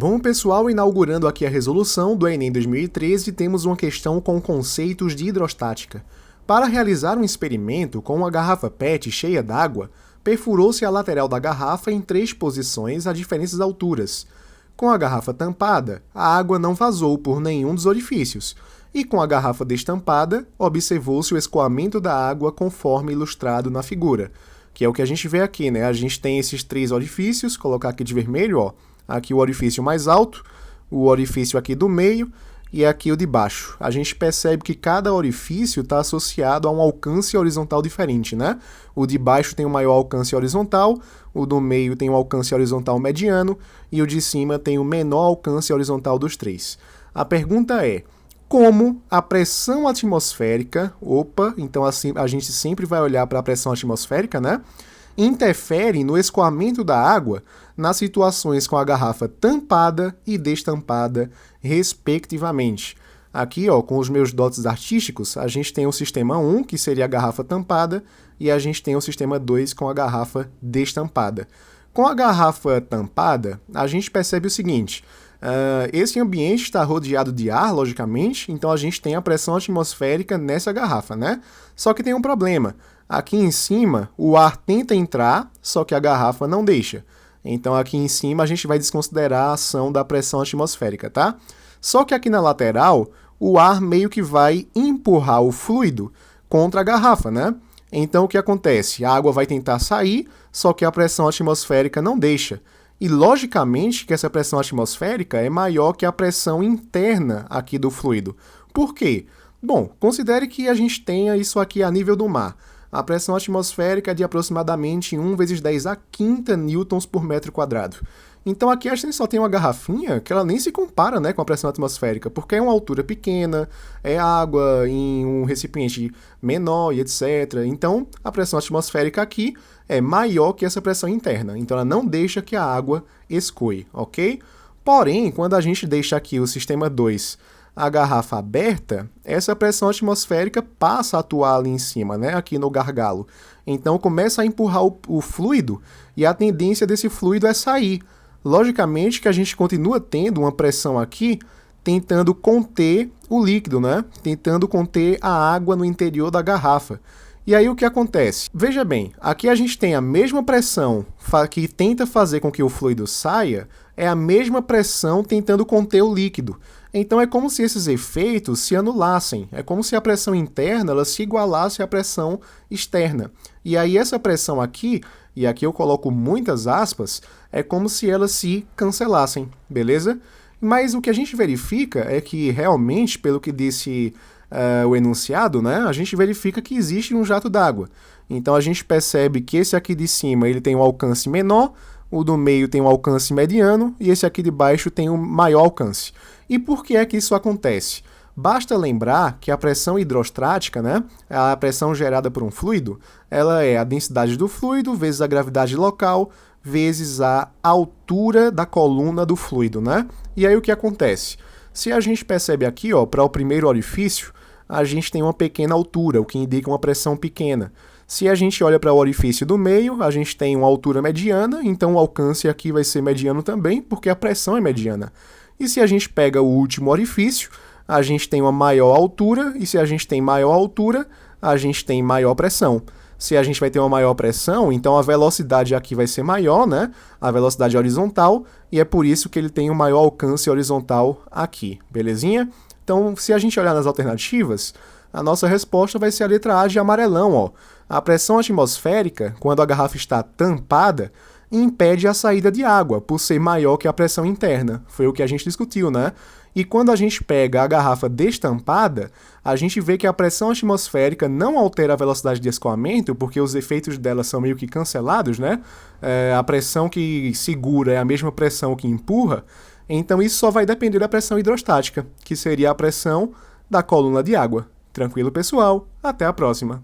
Bom, pessoal, inaugurando aqui a resolução do Enem 2013, temos uma questão com conceitos de hidrostática. Para realizar um experimento com uma garrafa PET cheia d'água, perfurou-se a lateral da garrafa em 3 posições a diferentes alturas. Com a garrafa tampada, a água não vazou por nenhum dos orifícios, e com a garrafa destampada, observou-se o escoamento da água conforme ilustrado na figura, que é o que a gente vê aqui, né? A gente tem esses 3 orifícios, colocar aqui de vermelho, ó. Aqui o orifício mais alto, o orifício aqui do meio e aqui o de baixo. A gente percebe que cada orifício está associado a um alcance horizontal diferente, né? O de baixo tem um maior alcance horizontal, o do meio tem um alcance horizontal mediano e o de cima tem o menor alcance horizontal dos 3. A pergunta é: como a pressão atmosférica, então assim a gente sempre vai olhar para a pressão atmosférica, né? Interfere no escoamento da água nas situações com a garrafa tampada e destampada, respectivamente. Aqui, ó, com os meus dotes artísticos, a gente tem o sistema 1, que seria a garrafa tampada, e a gente tem o sistema 2 com a garrafa destampada. Com a garrafa tampada, a gente percebe o seguinte: esse ambiente está rodeado de ar, logicamente, então a gente tem a pressão atmosférica nessa garrafa, né? Só que tem um problema. Aqui em cima, o ar tenta entrar, só que a garrafa não deixa. Então aqui em cima a gente vai desconsiderar a ação da pressão atmosférica, tá? Só que aqui na lateral, o ar meio que vai empurrar o fluido contra a garrafa, né? Então o que acontece? A água vai tentar sair, só que a pressão atmosférica não deixa. E logicamente que essa pressão atmosférica é maior que a pressão interna aqui do fluido. Por quê? Bom, considere que a gente tenha isso aqui a nível do mar. A pressão atmosférica é de aproximadamente 1 vezes 10 a quinta newtons por metro quadrado. Então aqui a gente só tem uma garrafinha que ela nem se compara, né, com a pressão atmosférica, porque é uma altura pequena, é água em um recipiente menor e etc. Então a pressão atmosférica aqui é maior que essa pressão interna, então ela não deixa que a água escoe, ok? Porém, quando a gente deixa aqui o sistema 2, a garrafa aberta, essa pressão atmosférica passa a atuar ali em cima, né, aqui no gargalo. Então começa a empurrar o fluido e a tendência desse fluido é sair. Logicamente que a gente continua tendo uma pressão aqui tentando conter o líquido, né? Tentando conter a água no interior da garrafa. E aí o que acontece? Veja bem, aqui a gente tem a mesma pressão que tenta fazer com que o fluido saia, é a mesma pressão tentando conter o líquido. Então é como se esses efeitos se anulassem, é como se a pressão interna ela se igualasse à pressão externa. E aí essa pressão aqui, e aqui eu coloco muitas aspas, é como se elas se cancelassem, beleza? Mas o que a gente verifica é que realmente, pelo que disse o enunciado, né, a gente verifica que existe um jato d'água. Então a gente percebe que esse aqui de cima ele tem um alcance menor, o do meio tem um alcance mediano e esse aqui de baixo tem um maior alcance. E por que é que isso acontece? Basta lembrar que a pressão hidrostática, né, a pressão gerada por um fluido, ela é a densidade do fluido vezes a gravidade local vezes a altura da coluna do fluido, né? E aí o que acontece? Se a gente percebe aqui, ó, para o primeiro orifício, a gente tem uma pequena altura, o que indica uma pressão pequena. Se a gente olha para o orifício do meio, a gente tem uma altura mediana, então o alcance aqui vai ser mediano também, porque a pressão é mediana. E se a gente pega o último orifício, a gente tem uma maior altura, e se a gente tem maior altura, a gente tem maior pressão. Se a gente vai ter uma maior pressão, então a velocidade aqui vai ser maior, né? A velocidade horizontal, e é por isso que ele tem um maior alcance horizontal aqui, belezinha? Então, se a gente olhar nas alternativas, a nossa resposta vai ser a letra A de amarelão, ó. A pressão atmosférica, quando a garrafa está tampada, impede a saída de água, por ser maior que a pressão interna. Foi o que a gente discutiu, né? E quando a gente pega a garrafa destampada, a gente vê que a pressão atmosférica não altera a velocidade de escoamento, porque os efeitos dela são meio que cancelados, né? A pressão que segura é a mesma pressão que empurra, então isso só vai depender da pressão hidrostática, que seria a pressão da coluna de água. Tranquilo, pessoal? Até a próxima!